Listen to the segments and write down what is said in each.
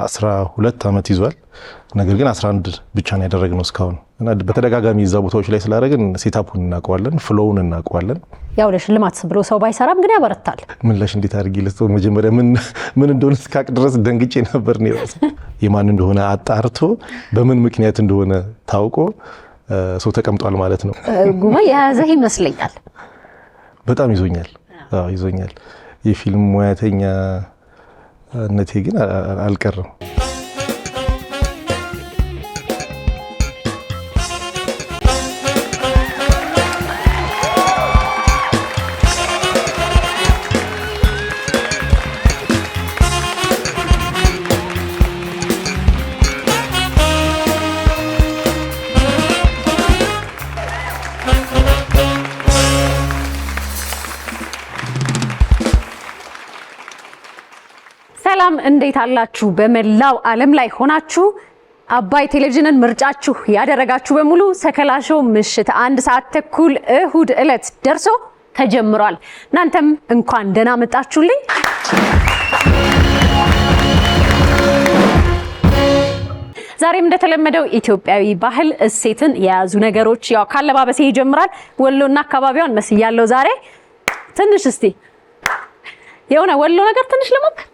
12 ዓመት ይዟል። ነገር ግን 11 ብቻ ነው ያደረግነው እስካሁን እና በተደጋጋሚ እዛ ቦታዎች ላይ ስላደረግን ሴታፑን እናውቀዋለን፣ ፍሎውን እናውቀዋለን። ያው ለሽልማት ብሎ ሰው ባይሰራም ግን ያበረታል። ምላሽ እንዴት አድርጌ ልስጠው? መጀመሪያ ምን እንደሆነ እስካቅ ድረስ ደንግጬ ነበር ነው የማን እንደሆነ አጣርቶ በምን ምክንያት እንደሆነ ታውቆ ሰው ተቀምጧል ማለት ነው። ጉማ የያዘህ ይመስለኛል። በጣም ይዞኛል። አዎ ይዞኛል። የፊልም ሙያተኛ እነቴ ግን አልቀርም። ሰላም እንዴት አላችሁ? በመላው ዓለም ላይ ሆናችሁ አባይ ቴሌቪዥንን ምርጫችሁ ያደረጋችሁ በሙሉ ሰከላ ሾው ምሽት 1 ሰዓት ተኩል እሁድ ዕለት ደርሶ ተጀምሯል። እናንተም እንኳን ደህና መጣችሁልኝ። ዛሬም እንደተለመደው ኢትዮጵያዊ ባህል እሴትን የያዙ ነገሮች ያው ካለባበሴ ይጀምራል። ወሎና አካባቢዋን መስያለሁ ዛሬ። ትንሽ እስቲ የሆነ ወሎ ነገር ትንሽ ልሞክር።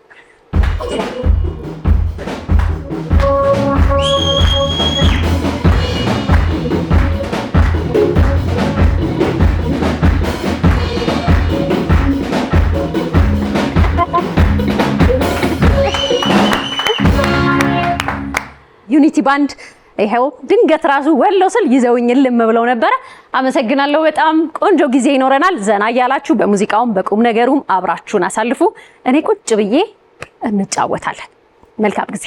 ዩኒቲ ባንድ ይሄው ድንገት ራሱ ወሎ ስል ይዘውኝ ልም ብለው ነበር። አመሰግናለሁ። በጣም ቆንጆ ጊዜ ይኖረናል። ዘና ያላችሁ በሙዚቃውም በቁም ነገሩም አብራችሁን አሳልፉ። እኔ ቁጭ ብዬ እንጫወታለን። መልካም ጊዜ።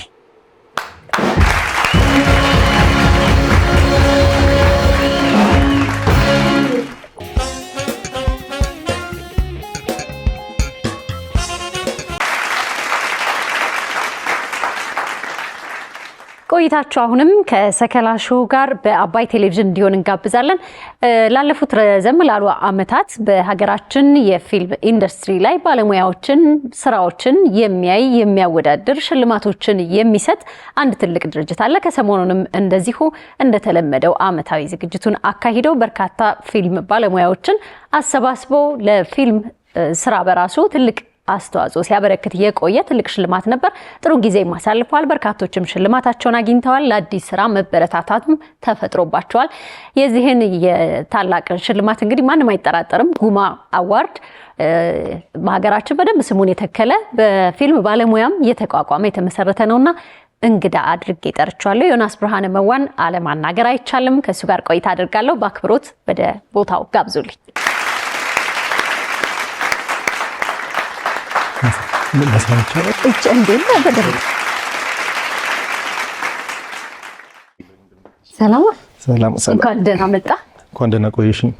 ቆይታችሁ አሁንም ከሰከላ ሾው ጋር በአባይ ቴሌቪዥን እንዲሆን እንጋብዛለን። ላለፉት ረዘም ላሉ ዓመታት በሀገራችን የፊልም ኢንዱስትሪ ላይ ባለሙያዎችን ስራዎችን የሚያወዳድር ሽልማቶችን የሚሰጥ አንድ ትልቅ ድርጅት አለ። ከሰሞኑንም እንደዚሁ እንደተለመደው ዓመታዊ ዝግጅቱን አካሂደው በርካታ ፊልም ባለሙያዎችን አሰባስቦ ለፊልም ስራ በራሱ ትልቅ አስተዋጽኦ ሲያበረክት የቆየ ትልቅ ሽልማት ነበር። ጥሩ ጊዜ ማሳልፈዋል። በርካቶችም ሽልማታቸውን አግኝተዋል። ለአዲስ ስራ መበረታታትም ተፈጥሮባቸዋል። የዚህን የታላቅ ሽልማት እንግዲህ ማንም አይጠራጠርም። ጉማ አዋርድ በሀገራችን በደንብ ስሙን የተከለ በፊልም ባለሙያም የተቋቋመ የተመሰረተ ነውና እንግዳ አድርጌ ጠርቻለሁ። ዮናስ ብርሃነ መዋን አለማናገር አይቻልም። ከሱ ጋር ቆይታ አድርጋለሁ። በአክብሮት ወደ ቦታው ጋብዙልኝ። ምን ማሳየቻለሁ? ሰላም። እንኳን ደህና መጣ። እንኳን ደህና ቆየሽኝ።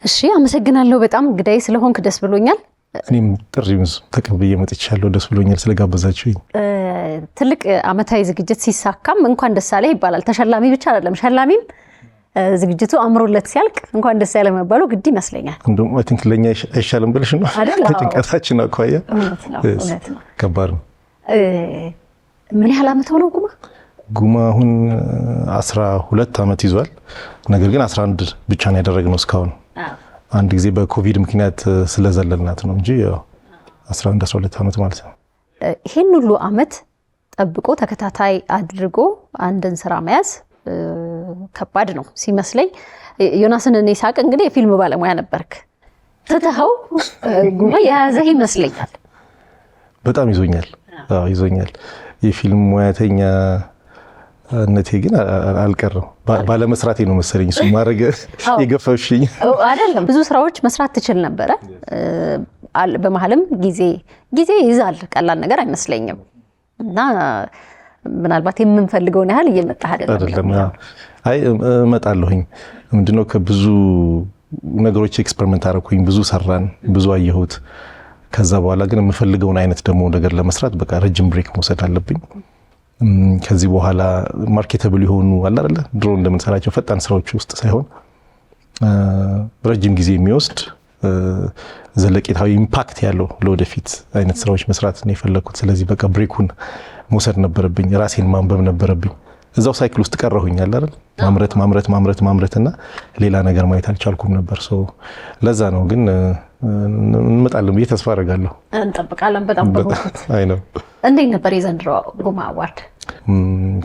እሺ፣ አመሰግናለሁ በጣም እንግዳዬ ስለሆንክ ደስ ብሎኛል። እኔም ጥሪውን ተቀብዬ መጥቻለሁ። ደስ ብሎኛል ስለጋበዛችሁኝ። ትልቅ ዓመታዊ ዝግጅት ሲሳካም እንኳን ደስ አለህ ይባላል። ተሸላሚ ብቻ አይደለም፣ ሸላሚም ዝግጅቱ አምሮለት ሲያልቅ እንኳን ደስ ያለ መባሉ ግድ ይመስለኛል። እንደውም አይ ቲንክ ለኛ አይሻልም ብለሽ ነው ከጭንቀታችን አኳያ። እውነት ነው። ከባድ ነው። ምን ያህል ዓመት ሆነው ጉማ? አሁን 12 ዓመት ይዟል። ነገር ግን 11 ብቻ ነው ያደረግነው እስካሁን። አንድ ጊዜ በኮቪድ ምክንያት ስለዘለልናት ነው እንጂ 12 ዓመት ማለት ነው። ይሄን ሁሉ ዓመት ጠብቆ ተከታታይ አድርጎ አንድን ስራ መያዝ ከባድ ነው ሲመስለኝ። ዮናስን እኔ ሳቅ እንግዲህ የፊልም ባለሙያ ነበርክ፣ ትተኸው ጉማ የያዘህ ይመስለኛል። በጣም ይዞኛል። አዎ ይዞኛል። የፊልም ሙያተኛ እነቴ ግን አልቀርም። ባለመስራቴ ነው መሰለኝ እሱ ማድረግ የገፈፍሽኝ። አይደለም ብዙ ስራዎች መስራት ትችል ነበረ። በመሀልም ጊዜ ይዛል። ቀላል ነገር አይመስለኝም እና ምናልባት የምንፈልገውን ያህል እየመጣህ አይደለም። አይ እመጣለሁኝ። ምንድነው ከብዙ ነገሮች ኤክስፐሪመንት አደረኩኝ። ብዙ ሰራን፣ ብዙ አየሁት። ከዛ በኋላ ግን የምፈልገውን አይነት ደግሞ ነገር ለመስራት በቃ ረጅም ብሬክ መውሰድ አለብኝ። ከዚህ በኋላ ማርኬተብል የሆኑ አለ አይደለ ድሮ እንደምንሰራቸው ፈጣን ስራዎች ውስጥ ሳይሆን ረጅም ጊዜ የሚወስድ ዘለቄታዊ ኢምፓክት ያለው ለወደፊት አይነት ስራዎች መስራት ነው የፈለኩት። ስለዚህ በቃ ብሬኩን መውሰድ ነበረብኝ፣ ራሴን ማንበብ ነበረብኝ። እዛው ሳይክል ውስጥ ቀረሁኛል አይደል? ማምረትና ሌላ ነገር ማየት አልቻልኩም ነበር። ለዛ ነው ግን እንመጣለን ብዬ ተስፋ አደርጋለሁ። እንጠብቃለን። በጣም በጉጉት አይ ነው። እንዴት ነበር የዘንድሮ ጉማ አዋርድ?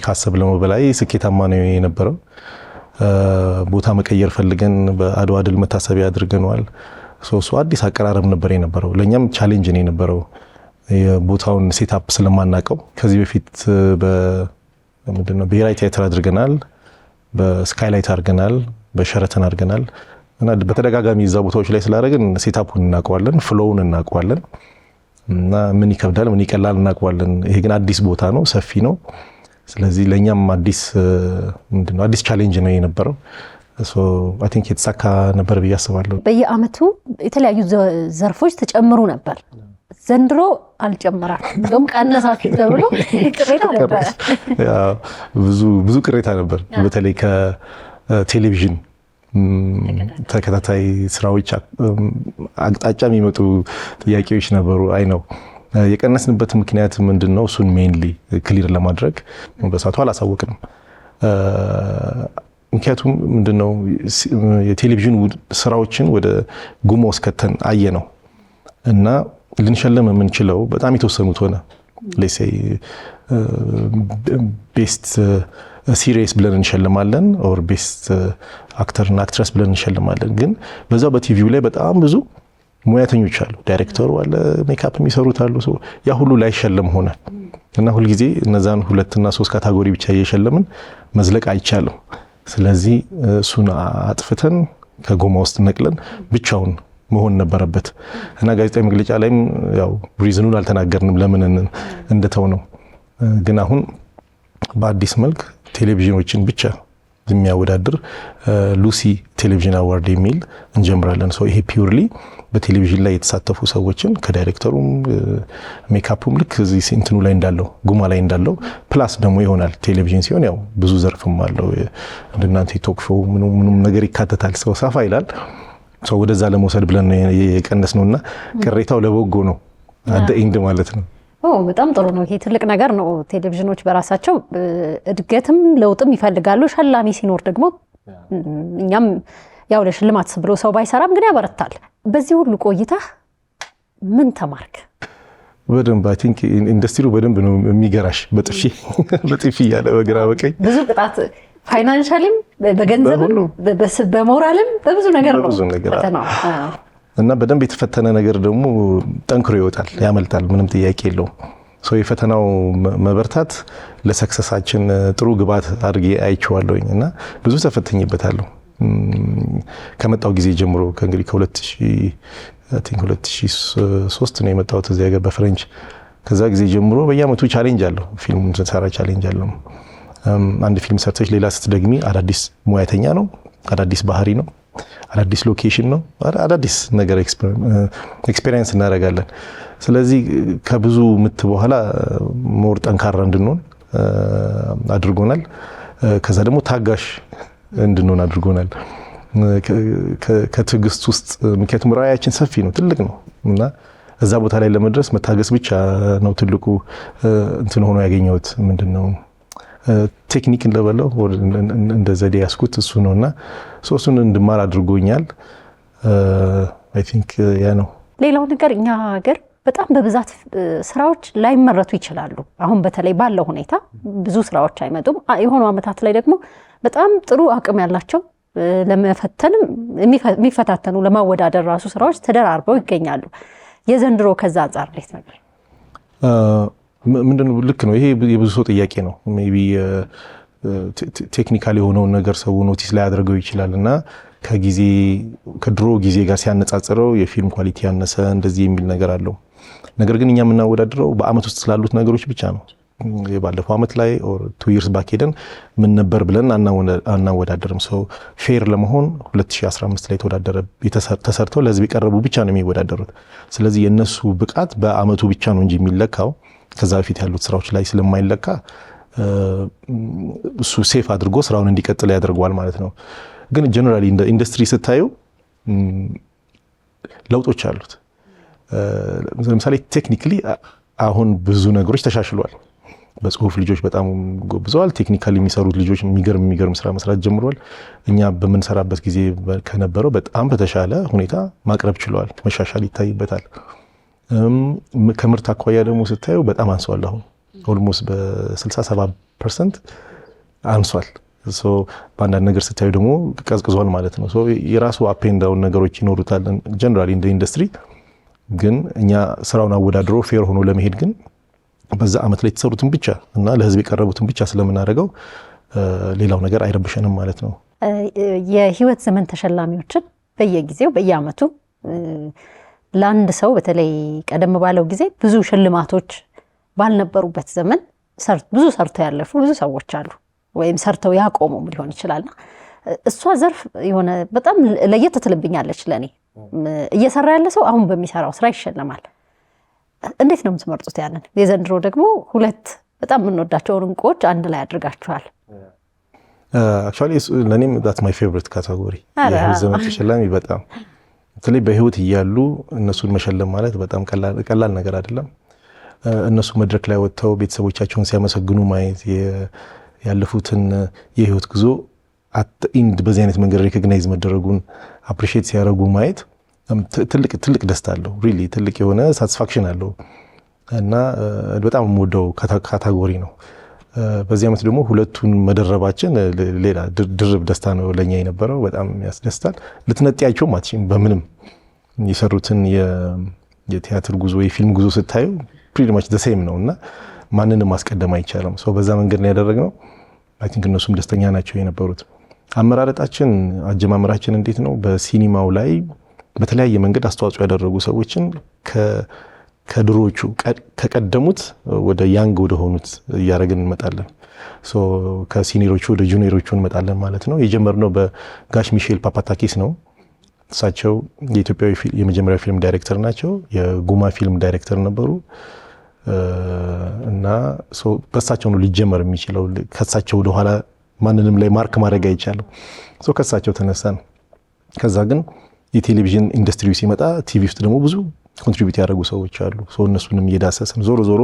ካሰብነው በላይ ስኬታማ ነው የነበረው። ቦታ መቀየር ፈልገን በአድዋ ድል መታሰቢያ አድርገነዋል። አዲስ አቀራረብ ነበር የነበረው። ለእኛም ቻሌንጅ ነው የነበረው የቦታውን ሴትአፕ ስለማናውቀው። ከዚህ በፊት ብሔራዊ ቲያትር አድርገናል፣ በስካይላይት አድርገናል፣ በሸረተን አድርገናል እና በተደጋጋሚ እዛ ቦታዎች ላይ ስላደረግን ሴትአፑን እናውቀዋለን፣ ፍሎውን እናውቀዋለን እና ምን ይከብዳል ምን ይቀላል እናውቀዋለን። ይሄ ግን አዲስ ቦታ ነው፣ ሰፊ ነው። ስለዚህ ለእኛም አዲስ ቻሌንጅ ነው የነበረው። አይ ቲንክ የተሳካ ነበር ብዬ አስባለሁ። በየአመቱ የተለያዩ ዘርፎች ተጨምሩ ነበር። ዘንድሮ አልጨመራል፣ እንደውም ቀነሳችሁ ተብሎ ቅሬታ ነበር። ብዙ ቅሬታ ነበር። በተለይ ከቴሌቪዥን ተከታታይ ስራዎች አቅጣጫ የሚመጡ ጥያቄዎች ነበሩ። አይ ነው የቀነስንበት ምክንያት ምንድነው? እሱን ሜንሊ ክሊር ለማድረግ በሳቱ አላሳወቅንም። ምክንያቱም ምንድነው የቴሌቪዥን ስራዎችን ወደ ጉማ ውስጥ ከተን አየ ነው እና ልንሸለም የምንችለው በጣም የተወሰኑት ሆነ። ሌሴይ ቤስት ሲሪየስ ብለን እንሸልማለን፣ ኦር ቤስት አክተርና አክትረስ ብለን እንሸልማለን። ግን በዛው በቲቪው ላይ በጣም ብዙ ሙያተኞች አሉ፣ ዳይሬክተሩ አለ፣ ሜካፕ የሚሰሩት አሉ። ያ ሁሉ ላይሸለም ሆነ እና ሁልጊዜ እነዛን 2 እና 3 ካታጎሪ ብቻ እየሸለምን መዝለቅ አይቻልም። ስለዚህ እሱን አጥፍተን ከጎማ ውስጥ ነቅለን ብቻውን መሆን ነበረበት እና ጋዜጣዊ መግለጫ ላይም ያው ሪዝኑን አልተናገርንም ለምን እንደተው ነው። ግን አሁን በአዲስ መልክ ቴሌቪዥኖችን ብቻ የሚያወዳድር ሉሲ ቴሌቪዥን አዋርድ የሚል እንጀምራለን። ይሄ ፒውርሊ በቴሌቪዥን ላይ የተሳተፉ ሰዎችን ከዳይሬክተሩም ሜካፑም ልክ እዚህ እንትኑ ላይ እንዳለው ጉማ ላይ እንዳለው ፕላስ ደግሞ ይሆናል። ቴሌቪዥን ሲሆን ያው ብዙ ዘርፍም አለው። እንደናንተ ቶክ ሾው ምንም ነገር ይካተታል። ሰፋ ይላል። ወደዛ ለመውሰድ ብለን የቀነስ ነውና ቅሬታው ለበጎ ነው አደ ኢንድ ማለት ነው። በጣም ጥሩ ነው። ይሄ ትልቅ ነገር ነው። ቴሌቪዥኖች በራሳቸው እድገትም ለውጥም ይፈልጋሉ። ሸላሚ ሲኖር ደግሞ እኛም ያው ለሽልማት ብሎ ሰው ባይሰራም ግን ያበረታል። በዚህ ሁሉ ቆይታ ምን ተማርክ? በደንብ አይ ቲንክ ኢንዱስትሪው በደንብ ነው የሚገራሽ። በጥፊ ያለ በግራ በቀኝ ብዙ ቅጣት ፋይናንሻሊም በገንዘብም በሞራልም በብዙ ነገር ነው እና በደንብ የተፈተነ ነገር ደግሞ ጠንክሮ ይወጣል፣ ያመልጣል። ምንም ጥያቄ የለውም። የፈተናው መበርታት ለሰክሰሳችን ጥሩ ግባት አድርጌ አይቼዋለሁኝ እና ብዙ ተፈተኝበታለሁ። ከመጣው ጊዜ ጀምሮ ከእንግዲህ ከ2003 ነው የመጣሁት እዚህ ሀገር በፍሬንች። ከዛ ጊዜ ጀምሮ በየአመቱ ቻሌንጅ አለው። ፊልሙን ስንሰራ ቻሌንጅ አለው። አንድ ፊልም ሰርተሽ ሌላ ስትደግሚ አዳዲስ ሙያተኛ ነው፣ አዳዲስ ባህሪ ነው፣ አዳዲስ ሎኬሽን ነው፣ አዳዲስ ነገር ኤክስፔሪየንስ እናደርጋለን። ስለዚህ ከብዙ ምት በኋላ ሞር ጠንካራ እንድንሆን አድርጎናል። ከዛ ደግሞ ታጋሽ እንድንሆን አድርጎናል። ከትዕግስት ውስጥ ምክንያቱም ራዕያችን ሰፊ ነው፣ ትልቅ ነው እና እዛ ቦታ ላይ ለመድረስ መታገስ ብቻ ነው ትልቁ እንትን ሆኖ ያገኘሁት። ምንድነው ቴክኒክ እንደበለው እንደ ዘዴ ያስኩት እሱ ነውና እሱን እንድማር አድርጎኛል። አይ ቲንክ ያ ነው። ሌላው ነገር እኛ ሀገር በጣም በብዛት ስራዎች ላይመረቱ ይችላሉ። አሁን በተለይ ባለው ሁኔታ ብዙ ስራዎች አይመጡም። የሆኑ አመታት ላይ ደግሞ በጣም ጥሩ አቅም ያላቸው ለመፈተንም የሚፈታተኑ ለማወዳደር ራሱ ስራዎች ተደራርበው ይገኛሉ። የዘንድሮ ከዛ አንጻር እንዴት ነበር? ምንድነው? ልክ ነው። ይሄ የብዙ ሰው ጥያቄ ነው። ሜቢ ቴክኒካል የሆነውን ነገር ሰው ኖቲስ ላይ ያደርገው ይችላል እና ከድሮ ጊዜ ጋር ሲያነጻጽረው የፊልም ኳሊቲ ያነሰ እንደዚህ የሚል ነገር አለው። ነገር ግን እኛ የምናወዳድረው በአመት ውስጥ ስላሉት ነገሮች ብቻ ነው። የባለፈው አመት ላይ ኦር 2 years ባክ ሄደን ምን ነበር ብለን አናወዳደርም። ሰው ፌር ለመሆን 2015 ላይ ተሰርተው ለህዝብ የቀረቡ ብቻ ነው የሚወዳደሩት። ስለዚህ የነሱ ብቃት በአመቱ ብቻ ነው እንጂ የሚለካው ከዛ በፊት ያሉት ስራዎች ላይ ስለማይለካ እሱ ሴፍ አድርጎ ስራውን እንዲቀጥል ያደርገዋል ማለት ነው። ግን ጀነራሊ እንደ ኢንዱስትሪ ስታዩ ለውጦች አሉት። ለምሳሌ ቴክኒካሊ አሁን ብዙ ነገሮች ተሻሽሏል። በጽሁፍ ልጆች በጣም ጎብዘዋል። ቴክኒካሊ የሚሰሩት ልጆች የሚገርም ስራ መስራት ጀምረዋል። እኛ በምንሰራበት ጊዜ ከነበረው በጣም በተሻለ ሁኔታ ማቅረብ ችለዋል። መሻሻል ይታይበታል። ከምርት አኳያ ደግሞ ስታየው በጣም አንሷል። አሁን ኦልሞስት በ67% አንሷል። በአንዳንድ ነገር ስታዩ ደግሞ ቀዝቅዟል ማለት ነው። የራሱ አፕ ኤንድ ዳውን ነገሮች ይኖሩታል ጀነራሊ እንደ ኢንዱስትሪ። ግን እኛ ስራውን አወዳድሮ ፌር ሆኖ ለመሄድ ግን በዛ አመት ላይ የተሰሩትን ብቻ እና ለህዝብ የቀረቡትን ብቻ ስለምናደርገው ሌላው ነገር አይረብሸንም ማለት ነው። የህይወት ዘመን ተሸላሚዎችን በየጊዜው በየአመቱ ለአንድ ሰው በተለይ ቀደም ባለው ጊዜ ብዙ ሽልማቶች ባልነበሩበት ዘመን ብዙ ሰርተው ያለፉ ብዙ ሰዎች አሉ፣ ወይም ሰርተው ያቆሙም ሊሆን ይችላልና እሷ ዘርፍ የሆነ በጣም ለየት ትልብኛለች ለኔ። እየሰራ ያለ ሰው አሁን በሚሰራው ስራ ይሸለማል። እንዴት ነው የምትመርጡት ያንን? የዘንድሮ ደግሞ ሁለት በጣም የምንወዳቸውን እንቁዎች አንድ ላይ አድርጋችኋል። አክቹዋሊ ለኔም ዳት ማይ ፌቨሪት ካቴጎሪ የህይወት ዘመን ተሸላሚ። በጣም በተለይ በህይወት እያሉ እነሱን መሸለም ማለት በጣም ቀላል ነገር አይደለም። እነሱ መድረክ ላይ ወጥተው ቤተሰቦቻቸውን ሲያመሰግኑ ማየት፣ ያለፉትን የህይወት ጉዞ ኢንድ በዚህ አይነት መንገድ ሪኮግናይዝ መደረጉን አፕሪሺየት ሲያደርጉ ማየት ትልቅ ደስታ አለው። ሪሊ ትልቅ የሆነ ሳቲስፋክሽን አለው እና በጣም የምወደው ካቴጎሪ ነው። በዚህ ዓመት ደግሞ ሁለቱን መደረባችን ሌላ ድርብ ደስታ ነው ለኛ የነበረው። በጣም ያስደስታል። ልትነጥያቸው አትችልም በምንም። የሰሩትን የቲያትር ጉዞ የፊልም ጉዞ ስታዩ ፕሪቲ ማች ዘ ሴም ነው እና ማንንም ማስቀደም አይቻልም። በዛ መንገድ ነው ያደረግነው። አይ ቲንክ እነሱም ደስተኛ ናቸው የነበሩት። አመራረጣችን አጀማመራችን እንዴት ነው? በሲኒማው ላይ በተለያየ መንገድ አስተዋጽኦ ያደረጉ ሰዎችን ከድሮቹ ከቀደሙት ወደ ያንግ ወደ ሆኑት እያደረግን እንመጣለን። ከሲኒሮቹ ወደ ጁኒየሮቹ እንመጣለን ማለት ነው። የጀመርነው በጋሽ ሚሼል ፓፓታኪስ ነው። እሳቸው የኢትዮጵያዊ የመጀመሪያ ፊልም ዳይሬክተር ናቸው። የጉማ ፊልም ዳይሬክተር ነበሩ እና በእሳቸው ነው ሊጀመር የሚችለው። ከእሳቸው ወደኋላ ማንንም ላይ ማርክ ማድረግ አይቻልም። ከእሳቸው ተነሳን። ከዛ ግን የቴሌቪዥን ኢንዱስትሪው ሲመጣ ቲቪ ውስጥ ደግሞ ብዙ ኮንትሪቢዩት ያደረጉ ሰዎች አሉ። እነሱንም እየዳሰስን ዞሮ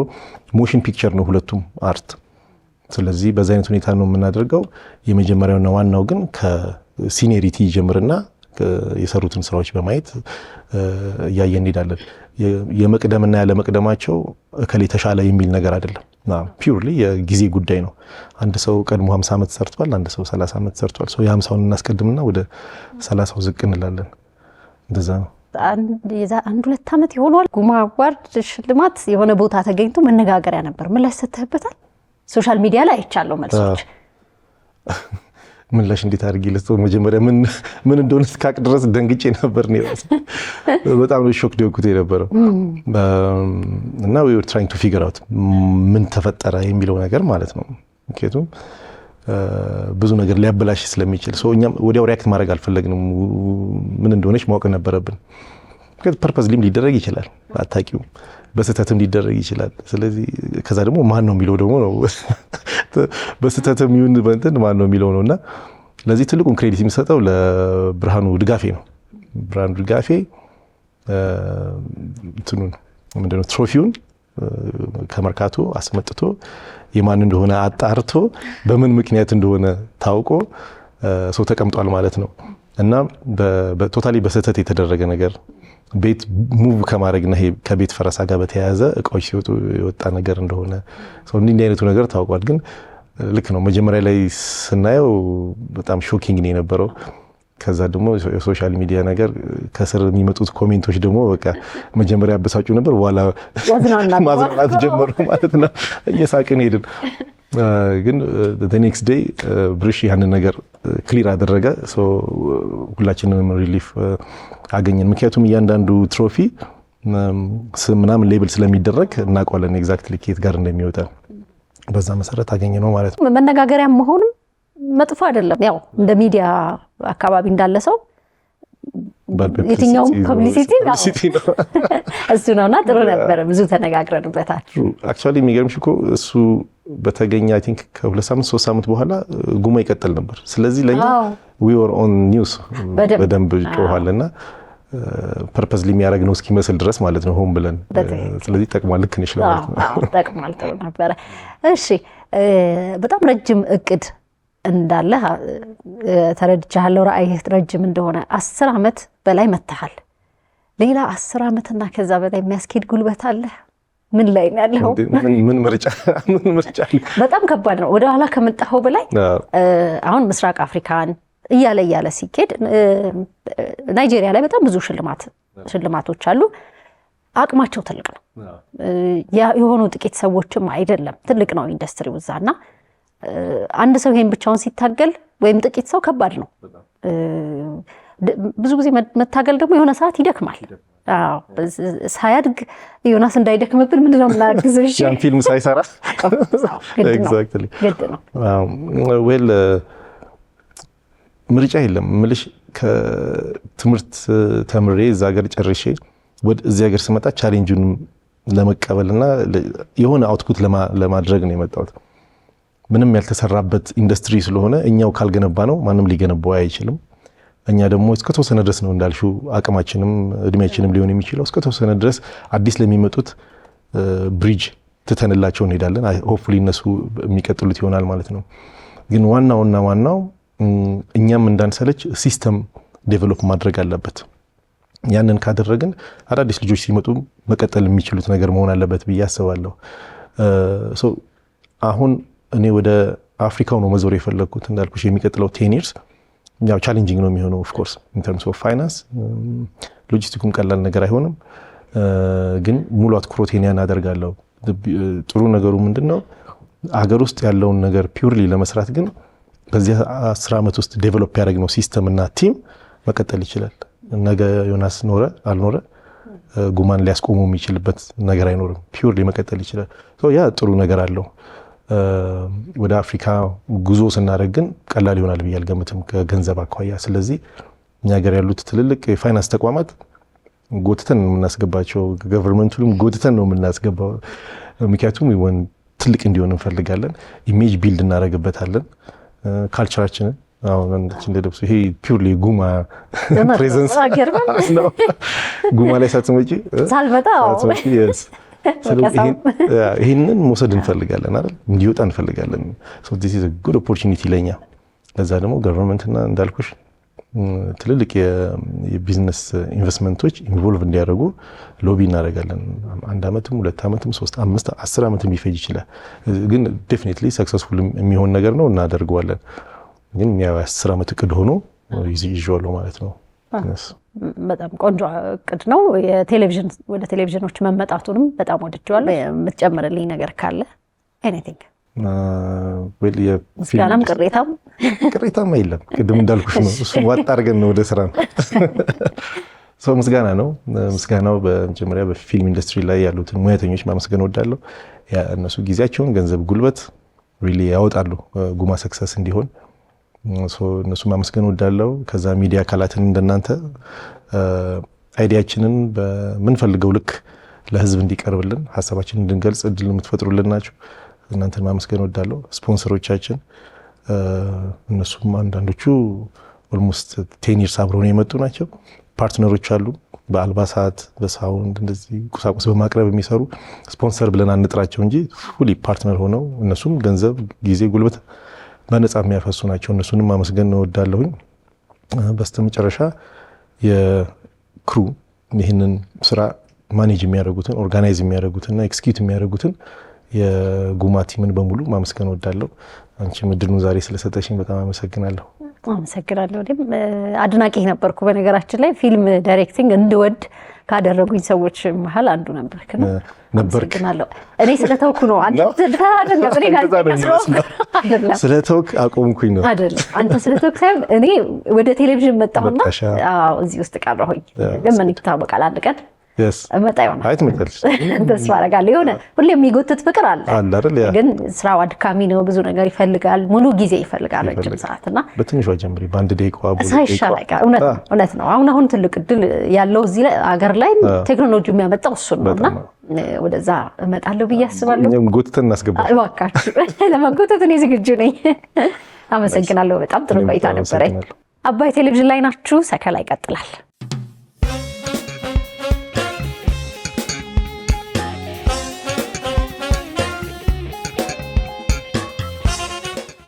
ሞሽን ፒክቸር ነው ሁለቱም አርት። ስለዚህ በዛ አይነት ሁኔታ ነው የምናደርገው። የመጀመሪያውና ዋናው ግን ከሲኒየሪቲ ይጀምርና የሰሩትን ስራዎች በማየት እያየን እንሄዳለን። የመቅደምና ያለመቅደማቸው እከሌ ተሻለ የሚል ነገር አይደለም። ፒውርሊ የጊዜ ጉዳይ ነው። አንድ ሰው ቀድሞ 50 ዓመት ሰርቷል፣ አንድ ሰው 30 ዓመት ሰርቷል። የ50ውን እናስቀድምና ወደ 30ው ዝቅ እንላለን። እንደዛ ነው። አንድ 2 ዓመት ይሆናል ጉማ አዋርድ ሽልማት የሆነ ቦታ ተገኝቶ መነጋገሪያ ነበር። ምን ላይ ሰተህበታል? ሶሻል ሚዲያ ላይ አይቻለሁ መልሶች። ምላሽ እንዴት አድርጌ ልስጠው? መጀመሪያ ምን እንደሆነ እስካቅ ድረስ ደንግጬ ነበር። በጣም ነው ሾክ ደውኩት የነበረው እና we were trying to figure out ምን ተፈጠረ የሚለው ነገር ማለት ነው። ምክንያቱም ብዙ ነገር ሊያበላሽ ስለሚችል እኛም ወዲያው ሪያክት ማድረግ አልፈለግንም። ምን እንደሆነች ማወቅ ነበረብን። ፐርፐዝሊም ሊደረግ ይችላል፣ አታውቂውም። በስህተትም ሊደረግ ይችላል። ስለዚህ ከዛ ደግሞ ማን ነው የሚለው ደግሞ ነው በስህተትም ይሁን በእንትን ማን ነው የሚለው ነውና ለዚህ ትልቁን ክሬዲት የሚሰጠው ለብርሃኑ ድጋፌ ነው። ብርሃኑ ድጋፌ እንትኑን ምንድነው ትሮፊውን ከመርካቶ አስመጥቶ የማን እንደሆነ አጣርቶ በምን ምክንያት እንደሆነ ታውቆ ሰው ተቀምጧል ማለት ነው እና በቶታሊ በስህተት የተደረገ ነገር ቤት ሙቭ ከማድረግና ከቤት ፈረሳ ጋር በተያያዘ እቃዎች ሲወጡ የወጣ ነገር እንደሆነ እንዲህ አይነቱ ነገር ታውቋል። ግን ልክ ነው መጀመሪያ ላይ ስናየው በጣም ሾኪንግ ነው የነበረው። ከዛ ደግሞ የሶሻል ሚዲያ ነገር ከስር የሚመጡት ኮሜንቶች ደግሞ በቃ መጀመሪያ ያበሳጩ ነበር፣ በኋላ ማዝናናት ጀመሩ ማለት ነው። እየሳቅን ሄድን። ግን the next day ብርሽ ያንን ነገር ክሊር አደረገ። ሁላችንም ሪሊፍ አገኘን። ምክንያቱም እያንዳንዱ ትሮፊ ስም ምናምን ሌብል ስለሚደረግ እናውቀዋለን ኤግዛክትሊ ከየት ጋር እንደሚወጣ። በዛ መሰረት አገኘ ነው ማለት ነው። መነጋገሪያ መሆኑም መጥፎ አይደለም። ያው እንደ ሚዲያ አካባቢ እንዳለ ሰው የትኛውም ፐብሊሲቲ ነው እሱ ነውና ጥሩ ነበር። ብዙ ተነጋግረንበታል። አክቹዋሊ የሚገርምሽ እኮ እሱ በተገኘ አይ ቲንክ ከ2 ሳምንት 3 ሳምንት በኋላ ጉማ ይቀጥል ነበር። ስለዚህ ለኛ we were on news በደንብ ጮሃልና ፐርፐዝ የሚያደርግ ነው እስኪመስል ድረስ ማለት ነው ሆን ብለን። ስለዚህ ጠቅሟል። ልክ ነሽ ለማለት ነው። ጠቅሟል። ጥሩ ነበረ። እሺ በጣም ረጅም እቅድ እንዳለ ተረድቻለሁ። ራዕይህ ረጅም እንደሆነ 10 ዓመት በላይ መተሃል። ሌላ 10 ዓመትና ከዛ በላይ የሚያስኬድ ጉልበት አለ? ምን ላይ ነው ያለው? ምን ምርጫ በጣም ከባድ ነው። ወደ ኋላ ከመጣኸው በላይ አሁን ምስራቅ አፍሪካን እያለ ሲኬድ ናይጄሪያ ላይ በጣም ብዙ ሽልማቶች አሉ። አቅማቸው ትልቅ ነው። የሆኑ ጥቂት ሰዎችም አይደለም፣ ትልቅ ነው ኢንዱስትሪው እዛና አንድ ሰው ይሄን ብቻውን ሲታገል ወይም ጥቂት ሰው ከባድ ነው። ብዙ ጊዜ መታገል ደግሞ የሆነ ሰዓት ይደክማል። ሳያድግ ዮናስ እንዳይደክምብን ምንድነው የምናግዘው? እሺ ያን ፊልም ሳይሰራ ኤግዛክትሊ ግድ ነው። ዌል ምርጫ የለም ምልሽ ከትምህርት ተምሬ እዛ ሀገር ጨርሼ እዚህ ሀገር ስመጣ ቻሌንጁን ለመቀበልና የሆነ አውትፑት ለማድረግ ነው የመጣሁት። ምንም ያልተሰራበት ኢንዱስትሪ ስለሆነ እኛው ካልገነባ ነው ማንም ሊገነባው አይችልም። እኛ ደግሞ እስከተወሰነ ድረስ ነው እንዳልሽው አቅማችንም እድሜያችንም ሊሆን የሚችለው እስከተወሰነ ድረስ አዲስ ለሚመጡት ብሪጅ ትተንላቸው እንሄዳለን። ሆፕፉሊ እነሱ የሚቀጥሉት ይሆናል ማለት ነው። ግን ዋናው እኛም እንዳንሰለች ሲስተም ዴቨሎፕ ማድረግ አለበት። ያንን ካደረግን አዳዲስ ልጆች ሲመጡ መቀጠል የሚችሉት ነገር መሆን አለበት ብዬ አስባለሁ። አሁን እኔ ወደ አፍሪካው ነው መዞር የፈለግኩት እንዳልኩሽ የሚቀጥለው 10 years ያው ቻሌንጂንግ ነው የሚሆነው ኦፍ ኮርስ ኢን ተርምስ ኦፍ ፋይናንስ ሎጂስቲኩም ቀላል ነገር አይሆንም። ግን ሙሉ አትኩሮቴን ያን አደርጋለሁ። ጥሩ ነገሩ ምንድነው ሀገር ውስጥ ያለውን ነገር ፒውርሊ ለመስራት ግን በዚህ 10 ዓመት ውስጥ ዴቨሎፕ ያደረግነው ሲስተም እና ቲም መቀጠል ይችላል። ነገ ዮናስ ኖረ አልኖረ ጉማን ሊያስቆሙ የሚችልበት ነገር አይኖርም። ፒውርሊ መቀጠል ይችላል። ያ ጥሩ ነገር አለው። ወደ አፍሪካ ጉዞ ስናደርግ ግን ቀላል ይሆናል ብዬ አልገምትም ከገንዘብ አኳያ። ስለዚህ እኛ ሀገር ያሉት ትልልቅ የፋይናንስ ተቋማት ጎትተን ነው የምናስገባቸው፣ ገቨርንመንቱንም ጎትተን ነው የምናስገባው። ምክንያቱም ትልቅ እንዲሆን እንፈልጋለን። ኢሜጅ ቢልድ እናደርግበታለን። ካልቸራችንን አሁን እንደደብሱ ይሄ ፒውርሊ ጉማ ፕሬዘንስ ነው። ጉማ ላይ ሳትመጪ ሳልመጣ ይህንን መውሰድ እንፈልጋለን አይደል? እንዲወጣ እንፈልጋለን። this is a good opportunity ለኛ። ለዛ ደግሞ ገቨርንመንትና እንዳልኩሽ ትልልቅ የቢዝነስ ኢንቨስትመንቶች ኢንቮልቭ እንዲያደርጉ ሎቢ እናደርጋለን። 1 ዓመትም 2 ዓመትም 3 5 10 ዓመትም ሊፈጅ ይችላል። ግን ዴፊኒትሊ ሰክሰስፉል የሚሆን ነገር ነው እናደርገዋለን። ግን ያው 10 ዓመት እቅድ ሆኖ ይዤዋለሁ ማለት ነው። በጣም ቆንጆ እቅድ ነው። ወደ ቴሌቪዥኖች መመጣቱንም በጣም ወድጀዋለሁ። የምትጨምርልኝ ነገር ካለ ኤኒቲንግ? ምስጋናም ቅሬታም የለም። ቅድም እንዳልኩሽ ነው። እሱ ዋጣ አድርገን ነው ወደ ስራ ነው። ምስጋና ነው። ምስጋናው በመጀመሪያ በፊልም ኢንዱስትሪ ላይ ያሉትን ሙያተኞች ማመስገን እወዳለሁ። እነሱ ጊዜያቸውን፣ ገንዘብ፣ ጉልበት ሪሊ ያወጣሉ ጉማ ሰክሰስ እንዲሆን። እነሱ ማመስገን እወዳለሁ። ከዛ ሚዲያ አካላትን እንደናንተ አይዲያችንን በምንፈልገው ልክ ለህዝብ እንዲቀርብልን ሀሳባችንን እንድንገልጽ እድል የምትፈጥሩልን ናቸው። እናንተን ማመስገን እወዳለሁ። ስፖንሰሮቻችን እነሱም አንዳንዶቹ ኦልሞስት 10 years አብረው ነው የመጡ ናቸው። ፓርትነሮች አሉ በአልባሳት በሳውንድ እንደዚህ ቁሳቁስ በማቅረብ የሚሰሩ ስፖንሰር ብለን አንጥራቸው እንጂ ፉሊ ፓርትነር ሆነው እነሱም ገንዘብ፣ ጊዜ፣ ጉልበት በነፃ የሚያፈሱ ናቸው። እነሱንም ማመስገን እወዳለሁኝ። በስተመጨረሻ የክሩ ይህንን ስራ ማኔጅ የሚያደርጉትን ኦርጋናይዝ የሚያደርጉትና ኤክስኪዩት የሚያደርጉትን የጉማ ቲምን በሙሉ ማመስገን እወዳለሁ። አንቺም እድሉን ዛሬ ስለሰጠሽኝ በጣም አመሰግናለሁ። አመሰግናለሁ። እኔም አድናቂ ነበርኩ። በነገራችን ላይ ፊልም ዳይሬክቲንግ እንድወድ ካደረጉኝ ሰዎች መሀል አንዱ ነበርክ ነው። እኔ ስለተውኩ ነው። ስለተውክ አቆምኩኝ ነው አይደለም። አንተ ስለተውክ ሳይሆን እኔ ወደ ቴሌቪዥን መጣሁና እዚህ ውስጥ ቀረሁኝ። ግን ምን ይታወቃል አንድ ቀን እመጣ ይሆናል። አይ ትመጣለሽ፣ ተስፋ አደርጋለሁ። የሆነ ሁሌ የሚጎትት ፍቅር አለ አይደል? ግን ስራው አድካሚ ነው፣ ብዙ ነገር ይፈልጋል፣ ሙሉ ጊዜ ይፈልጋል፣ ረጅም ሰዓትና በትንሿ ጀምሪ በአንድ ደቂቃ ሳይሻላጋ እውነት ነው። አሁን ትልቅ እድል ያለው እዚህ ሀገር ላይ ቴክኖሎጂ የሚያመጣው እሱን ነውና ወደዛ እመጣለሁ ብዬ አስባለሁ። እኛም ጎትተን እናስገባለን። እባካችሁ ለመጎተት እኔ ዝግጁ ነኝ። አመሰግናለሁ። በጣም ጥሩ ቆይታ ነበረኝ። አባይ ቴሌቪዥን ላይ ናችሁ። ሰከላ ይቀጥላል።